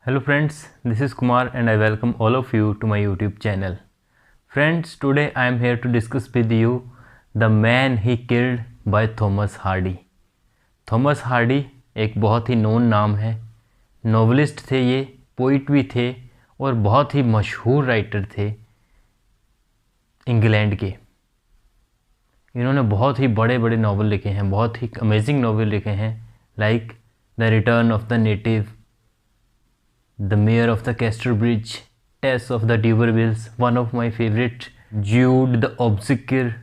Hello friends, this is Kumar and I welcome all of you to my YouTube channel. Friends, today I am here to discuss with you The Man He Killed by Thomas Hardy. Thomas Hardy एक बहुत ही known नाम है, novelist थे ये, poet भी थे और बहुत ही मशहूर राइटर थे इंग्लैंड के। इन्होंने बहुत ही बड़े बड़े नावल लिखे हैं, बहुत ही अमेजिंग नावल लिखे हैं, like the return of the native, the mayor of the Casterbridge, Tess of the d'Urbervilles, one of my favourite, Jude the obscure,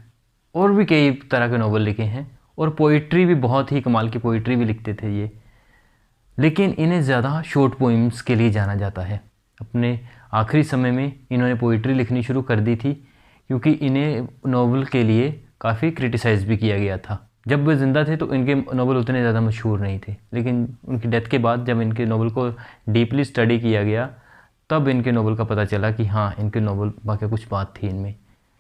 और भी कई तरह के नावल लिखे हैं। और पोइट्री भी बहुत ही कमाल की पोइट्री भी लिखते थे ये, लेकिन इन्हें ज़्यादा शॉर्ट पोइम्स के लिए जाना जाता है। अपने आखिरी समय में इन्होंने पोइट्री लिखनी शुरू कर दी थी, क्योंकि इन्हें नावल के लिए काफ़ी क्रिटिसाइज़ भी किया गया था। जब वे ज़िंदा थे तो इनके नावल उतने ज़्यादा मशहूर नहीं थे, लेकिन उनकी डेथ के बाद जब इनके नावल को डीपली स्टडी किया गया तब इनके नावल का पता चला कि हाँ, इनके नावल वाकई कुछ बात थी इनमें।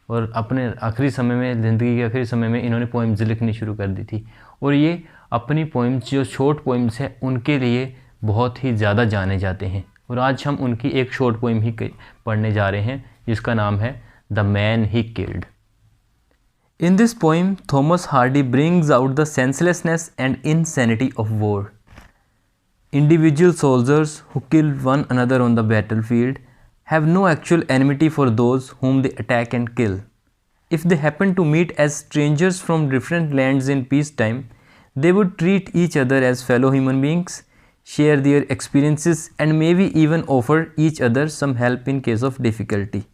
और अपने आखिरी समय में, ज़िंदगी के आखिरी समय में इन्होंने पोइम्स लिखनी शुरू कर दी थी, और ये अपनी पोइम्स जो शॉर्ट पोइम्स हैं उनके लिए बहुत ही ज़्यादा जाने जाते हैं। और आज हम उनकी एक शॉर्ट पोइम ही पढ़ने जा रहे हैं जिसका नाम है the man he killed. In this poem, Thomas Hardy brings out the senselessness and insanity of war. Individual soldiers who kill one another on the battlefield have no actual enmity for those whom they attack and kill. If they happen to meet as strangers from different lands in peacetime, they would treat each other as fellow human beings, share their experiences, and maybe even offer each other some help in case of difficulty.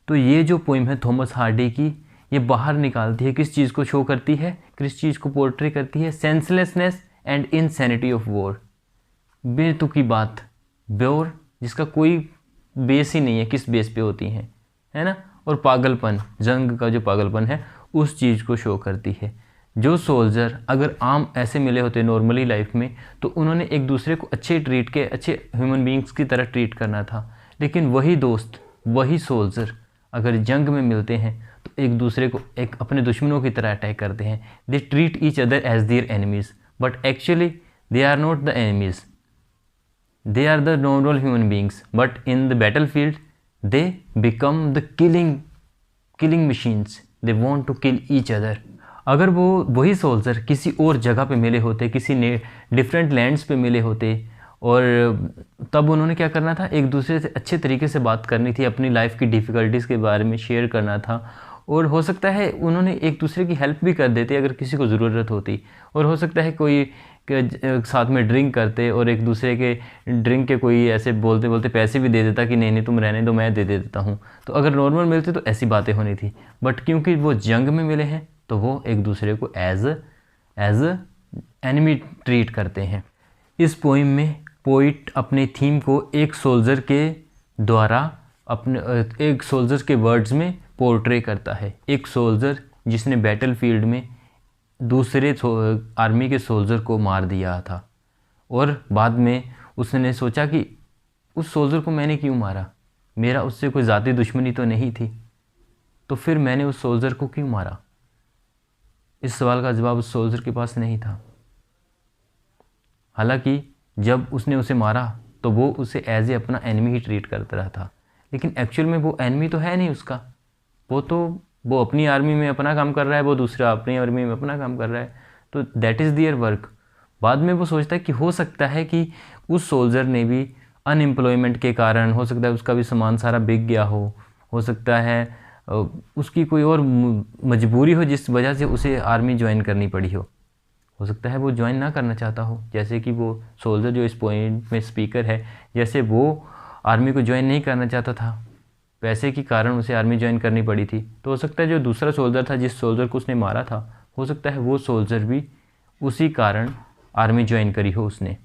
तो ये जो poem है Thomas Hardy की, ये बाहर निकालती है, किस चीज़ को शो करती है, किस चीज़ को पोर्ट्रे करती है, सेंसलेसनेस एंड इनसैनिटी ऑफ वॉर। बेतुकी बात, वॉर जिसका कोई बेस ही नहीं है, किस बेस पे होती है ना, और पागलपन, जंग का जो पागलपन है उस चीज़ को शो करती है। जो सोल्जर अगर आम ऐसे मिले होते नॉर्मली लाइफ में तो उन्होंने एक दूसरे को अच्छे ट्रीट के, अच्छे ह्यूमन बींग्स की तरह ट्रीट करना था, लेकिन वही दोस्त, वही सोल्जर अगर जंग में मिलते हैं तो एक दूसरे को एक अपने दुश्मनों की तरह अटैक करते हैं। They treat each other as their enemies, but actually they are not the enemies, they are the normal human beings, but in the battlefield they become the killing machines. They want to kill each other. अगर वो वही soldier किसी और जगह पे मिले होते, किसी ने डिफरेंट लैंड्स पे मिले होते, और तब उन्होंने क्या करना था, एक दूसरे से अच्छे तरीके से बात करनी थी, अपनी लाइफ की डिफ़िकल्टीज़ के बारे में शेयर करना था, और हो सकता है उन्होंने एक दूसरे की हेल्प भी कर देते अगर किसी को ज़रूरत होती, और हो सकता है कोई साथ में ड्रिंक करते और एक दूसरे के ड्रिंक के कोई ऐसे बोलते बोलते पैसे भी दे देता कि नहीं नहीं तुम रहने दो, मैं दे देता हूँ। तो अगर नॉर्मल मिलते तो ऐसी बातें होनी थी, बट क्योंकि वो जंग में मिले हैं तो वो एक दूसरे को एज एनिमी ट्रीट करते हैं। इस पोइम में पोइट अपने थीम को एक सोल्जर के द्वारा, अपने एक सोल्जर के वर्ड्स में पोर्ट्रे करता है। एक सोल्जर जिसने बैटल फील्ड में दूसरे आर्मी के सोल्जर को मार दिया था, और बाद में उसने सोचा कि उस सोल्जर को मैंने क्यों मारा, मेरा उससे कोई ज़ाती दुश्मनी तो नहीं थी, तो फिर मैंने उस सोल्जर को क्यों मारा। इस सवाल का जवाब उस सोल्जर के पास नहीं था। हालांकि जब उसने उसे मारा तो वो उसे एज ए अपना एनिमी ही ट्रीट करता रहा था, लेकिन एक्चुअल में वो एनिमी तो है नहीं उसका, वो अपनी आर्मी में अपना काम कर रहा है, वो दूसरा अपनी आर्मी में अपना काम कर रहा है, तो दैट इज़ देयर वर्क। बाद में वो सोचता है कि हो सकता है कि उस सोल्जर ने भी अनएम्प्लॉयमेंट के कारण, हो सकता है उसका भी सामान सारा बिक गया हो सकता है उसकी कोई और मजबूरी हो जिस वजह से उसे आर्मी ज्वाइन करनी पड़ी हो सकता है वो ज्वाइन ना करना चाहता हो, जैसे कि वो सोल्जर जो इस पॉइंट में स्पीकर है, जैसे वो आर्मी को ज्वाइन नहीं करना चाहता था, पैसे के कारण उसे आर्मी ज्वाइन करनी पड़ी थी। तो हो सकता है जो दूसरा सोल्जर था, जिस सोल्जर को उसने मारा था, हो सकता है वो सोल्जर भी उसी कारण आर्मी ज्वाइन करी हो उसने,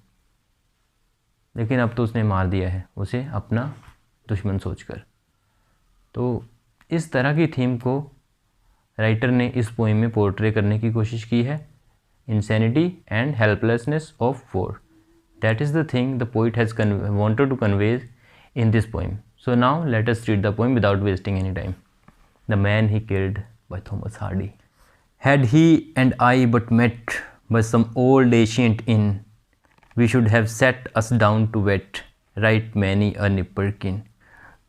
लेकिन अब तो उसने मार दिया है उसे अपना दुश्मन सोचकर। तो इस तरह की थीम को राइटर ने इस पोइम में पोर्ट्रे करने की कोशिश की है, insanity and helplessness of war. That is the thing the poet has wanted to convey in this poem. So now let us read the poem without wasting any time. The Man He Killed by Thomas Hardy. Had he and I but met by some old ancient inn, we should have sat us down to wet right many a nipperkin.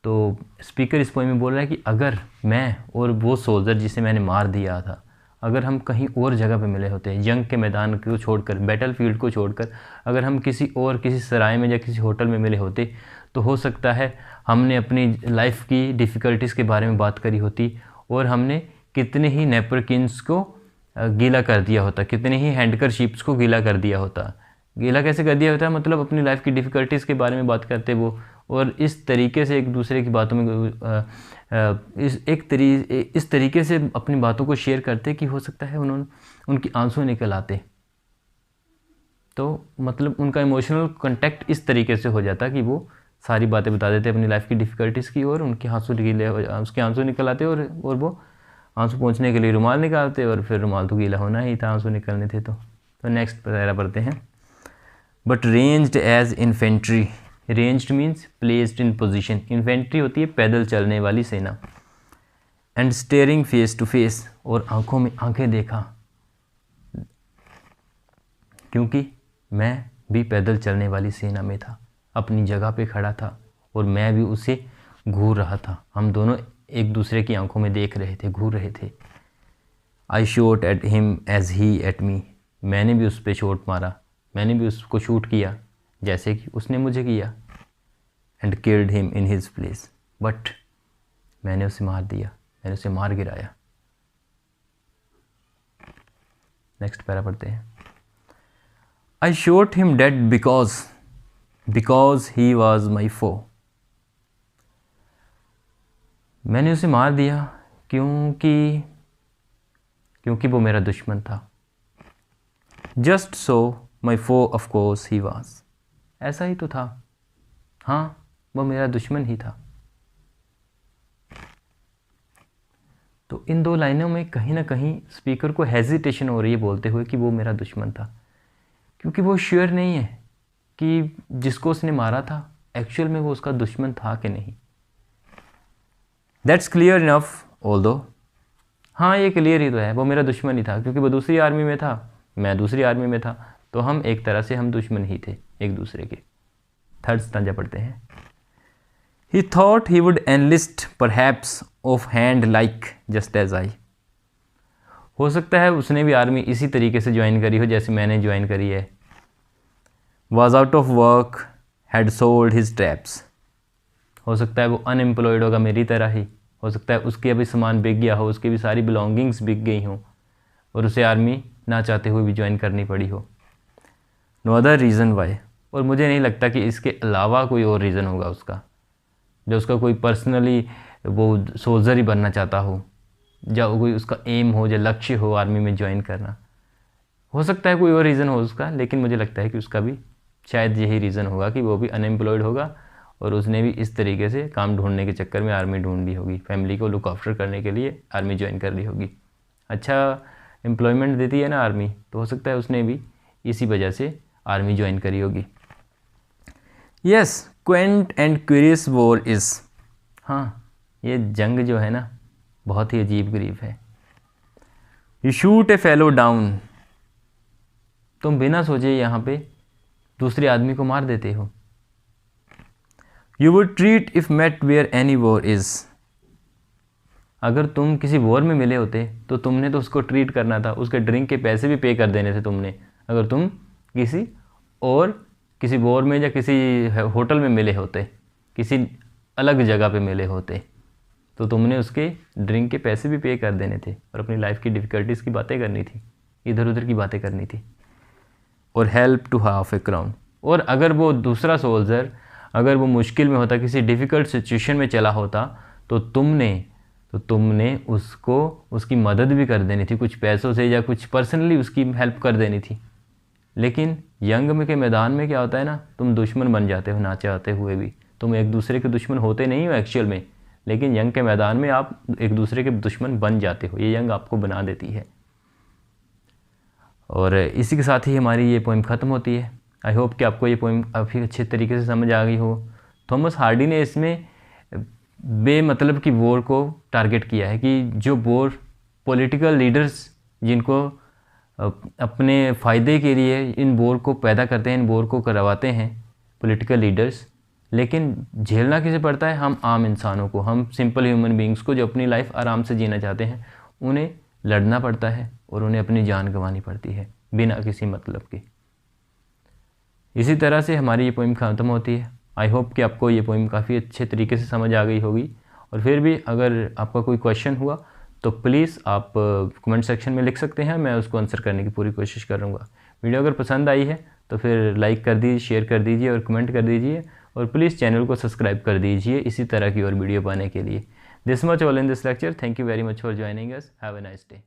तो speaker इस poem में बोल रहा है कि अगर मैं और वो सोल्जर जिसे मैंने मार दिया था, अगर हम कहीं और जगह पे मिले होते, जंग के मैदान को छोड़कर, बैटल फील्ड को छोड़कर, अगर हम किसी सराय में या किसी होटल में मिले होते, तो हो सकता है हमने अपनी लाइफ की डिफ़िकल्टीज़ के बारे में बात करी होती और हमने कितने ही नेपरकिन्स को गीला कर दिया होता, कितने ही हैंडकरशीप्स को गीला कर दिया होता। गीला कैसे कर दिया होता है, मतलब अपनी लाइफ की डिफ़िकल्टीज़ के बारे में बात करते वो, और इस तरीके से एक दूसरे की बातों में इस तरीके से अपनी बातों को शेयर करते कि हो सकता है उनकी आंसू निकल आते। तो मतलब उनका इमोशनल कांटेक्ट इस तरीके से हो जाता कि वो सारी बातें बता देते अपनी लाइफ की डिफ़िकल्टीज़ की, और उनके उसके आंसू निकल आते, और वो आंसू पोंछने के लिए रुमाल निकालते, और फिर रुमाल तो गीला होना ही था, आंसू निकलने थे। तो नेक्स्ट पैरा पढ़ते हैं। But ranged as infantry, ranged means placed in position, infantry होती है पैदल चलने वाली सेना, and staring face to face, और आंखों में आंखें देखा, क्योंकि मैं भी पैदल चलने वाली सेना में था, अपनी जगह पे खड़ा था और मैं भी उसे घूर रहा था। हम दोनों एक दूसरे की आंखों में देख रहे थे, घूर रहे थे। I shot at him as he at me, मैंने भी उस पर शॉट मारा, मैंने भी उसको शूट किया जैसे कि उसने मुझे किया। And killed him in his place, but मैंने उसे मार दिया, मैंने उसे मार गिराया। नेक्स्ट पैरा पढ़ते हैं। I shot him dead because he was my foe, मैंने उसे मार दिया क्योंकि वो मेरा दुश्मन था। Just so my foe of course he was, ऐसा ही तो था, हाँ वो मेरा दुश्मन ही था। तो इन दो लाइनों में कहीं ना कहीं स्पीकर को हेजिटेशन हो रही है बोलते हुए कि वो मेरा दुश्मन था, क्योंकि वो श्योर नहीं है कि जिसको उसने मारा था एक्चुअल में वो उसका दुश्मन था कि नहीं। दैट्स क्लियर इनफ ऑल्दो, हाँ ये क्लियर ही तो है, वो मेरा दुश्मन ही था, क्योंकि वो दूसरी आर्मी में था, मैं दूसरी आर्मी में था, तो हम एक तरह से हम दुश्मन ही थे एक दूसरे के। थर्ड स्टांजा पढ़ते हैं। He thought he would enlist perhaps of hand like just as I, हो सकता है उसने भी आर्मी इसी तरीके से ज्वाइन करी हो जैसे मैंने ज्वाइन करी है। Was out of work, had sold his traps, हो सकता है वो अनएम्प्लॉयड होगा मेरी तरह ही, हो सकता है उसके अभी सामान बिक गया हो, उसकी भी सारी बिलोंगिंग्स बिक गई हों और उसे आर्मी ना चाहते हुए भी ज्वाइन करनी पड़ी हो। नो अदर रीज़न वाई, और मुझे नहीं लगता कि इसके अलावा कोई और रीज़न होगा उसका, जो उसका कोई पर्सनली वो सोल्जर ही बनना चाहता हो, या कोई उसका एम हो या लक्ष्य हो आर्मी में ज्वाइन करना। हो सकता है कोई और रीज़न हो उसका, लेकिन मुझे लगता है कि उसका भी शायद यही रीज़न होगा कि वो भी अनएम्प्लॉयड होगा और उसने भी इस तरीके से काम ढूंढने के चक्कर में आर्मी ढूंढ ली होगी, फैमिली को लुक आफ्टर करने के लिए आर्मी ज्वाइन कर ली होगी। अच्छा एम्प्लॉयमेंट देती है ना आर्मी, तो हो सकता है उसने भी इसी वजह से आर्मी ज्वाइन करी होगी। Yes Quint and curious war is, हाँ ये जंग जो है ना बहुत ही अजीब गरीब है। You shoot A fellow down, तुम बिना सोचे यहाँ पे दूसरे आदमी को मार देते हो। You would treat if met where any war is, अगर तुम किसी वॉर में मिले होते तो तुमने तो उसको ट्रीट करना था, उसके ड्रिंक के पैसे भी पे कर देने थे तुमने। अगर तुम किसी वॉर में या किसी होटल में मिले होते, किसी अलग जगह पे मिले होते, तो तुमने उसके ड्रिंक के पैसे भी पे कर देने थे और अपनी लाइफ की डिफ़िकल्टीज़ की बातें करनी थी, इधर उधर की बातें करनी थी। और help to half a crown, और अगर वो दूसरा सोल्जर अगर वो मुश्किल में होता, किसी डिफ़िकल्ट सिचुएशन में चला होता, तो तुमने उसको उसकी मदद भी कर देनी थी, कुछ पैसों से या कुछ पर्सनली उसकी हेल्प कर देनी थी। लेकिन यंग में के मैदान में क्या होता है ना, तुम दुश्मन बन जाते हो ना चाहते हुए भी। तुम एक दूसरे के दुश्मन होते नहीं हो एक्चुअल में, लेकिन यंग के मैदान में आप एक दूसरे के दुश्मन बन जाते हो, ये यंग आपको बना देती है। और इसी के साथ ही हमारी ये पोइम ख़त्म होती है। आई होप कि आपको ये पोइम काफ़ी अच्छे तरीके से समझ आ गई हो। थॉमस हार्डी ने इसमें बेमतलब की वॉर को टारगेट किया है कि जो वॉर पॉलिटिकल लीडर्स जिनको अपने फ़ायदे के लिए इन वॉर को पैदा करते हैं, इन वॉर को करवाते हैं पॉलिटिकल लीडर्स, लेकिन झेलना किसे पड़ता है? हम आम इंसानों को, हम सिंपल ह्यूमन बीइंग्स को जो अपनी लाइफ आराम से जीना चाहते हैं, उन्हें लड़ना पड़ता है और उन्हें अपनी जान गंवानी पड़ती है बिना किसी मतलब के। इसी तरह से हमारी ये पोइम ख़त्म होती है। आई होप कि आपको ये पोइम काफ़ी अच्छे तरीके से समझ आ गई होगी। और फिर भी अगर आपका कोई क्वेश्चन हुआ तो प्लीज़ आप कमेंट सेक्शन में लिख सकते हैं, मैं उसको आंसर करने की पूरी कोशिश करूँगा। वीडियो अगर पसंद आई है तो फिर लाइक कर दीजिए, शेयर कर दीजिए और कमेंट कर दीजिए, और प्लीज़ चैनल को सब्सक्राइब कर दीजिए इसी तरह की और वीडियो पाने के लिए। This much all in this lecture. Thank you very much for joining us. Have a nice day.